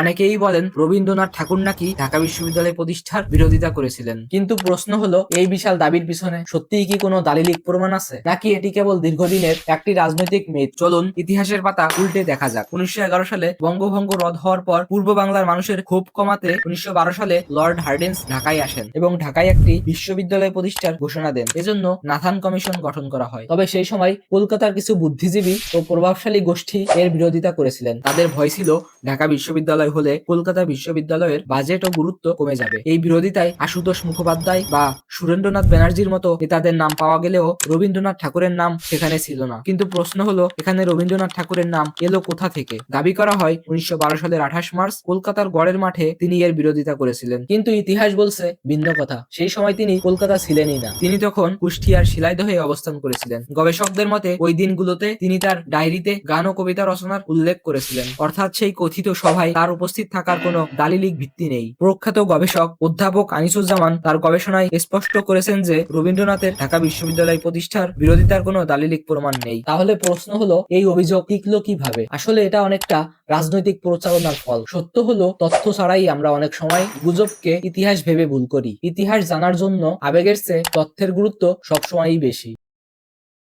অনেকেই বলেন রবীন্দ্রনাথ ঠাকুর নাকি ঢাকা বিশ্ববিদ্যালয় প্রতিষ্ঠার বিরোধিতা করেছিলেন, কিন্তু প্রশ্ন হলো এই বিশাল দাবির পিছনে সত্যিই কি কোনো দালিলিক প্রমাণ আছে, নাকি এটি কেবল দীর্ঘদিনের একটি রাজনৈতিক মিথ? চলুন ইতিহাসের পাতা উল্টে দেখা যাক। 1911 সালে বঙ্গভঙ্গ রদ হওয়ার পর পূর্ব বাংলার মানুষের ক্ষোভ কমাতে 1912 সালে লর্ড হার্ডিঞ্জ ঢাকায় আসেন এবং ঢাকায় একটি বিশ্ববিদ্যালয় প্রতিষ্ঠার ঘোষণা দেন। এজন্য নাথান কমিশন গঠন করা হয়। তবে সেই সময় কলকাতার কিছু বুদ্ধিজীবী ও প্রভাবশালী গোষ্ঠী এর বিরোধিতা করেছিলেন। তাদের ভয় ছিল ঢাকা বিশ্ববিদ্যালয় হলে কলকাতা বিশ্ববিদ্যালয়ের বাজেট ও গুরুত্ব কমে যাবে। এই বিরোধিতায় আশুতোষ মুখোপাধ্যায় বা সুরেন্দ্রনাথ ব্যানার্জির মতো নেতাদের নাম পাওয়া গেলেও রবীন্দ্রনাথ ঠাকুরের নাম সেখানে ছিল না। কিন্তু প্রশ্ন হলো এখানে রবীন্দ্রনাথ ঠাকুরের নাম এলো কোথা থেকে? দাবি করা হয় 1912 সালের 28 মার্চ কলকাতার গড়ের মাঠে তিনি এর বিরোধিতা করেছিলেন, কিন্তু ইতিহাস বলছে ভিন্ন কথা। সেই সময় তিনি কলকাতা ছিলেনই না, তিনি তখন কুষ্টিয়ার শিলাইদহে অবস্থান করেছিলেন। গবেষকদের মতে ওই দিনগুলোতে তিনি তার ডায়েরিতে গান ও কবিতা রচনার উল্লেখ করেছিলেন, অর্থাৎ সেই কথিত সভায় তার উপস্থিত থাকার কোনো দালিলিক ভিত্তি নেই। প্রখ্যাত গবেষক অধ্যাপক আনিসুজ্জামান তার গবেষণায় স্পষ্ট করেছেন যে রবীন্দ্রনাথের ঢাকা বিশ্ববিদ্যালয় প্রতিষ্ঠার বিরোধিতার কোনো দালিলিক প্রমাণ নেই। তাহলে প্রশ্ন হলো এই অভিযোগ টিকলো কিভাবে? আসলে এটা অনেকটা রাজনৈতিক প্রচারণার ফল। সত্য হলো তথ্য ছাড়াই আমরা অনেক সময় গুজবকে ইতিহাস ভেবে ভুল করি। ইতিহাস জানার জন্য আবেগের চেয়ে তথ্যের গুরুত্ব সবসময়ই বেশি।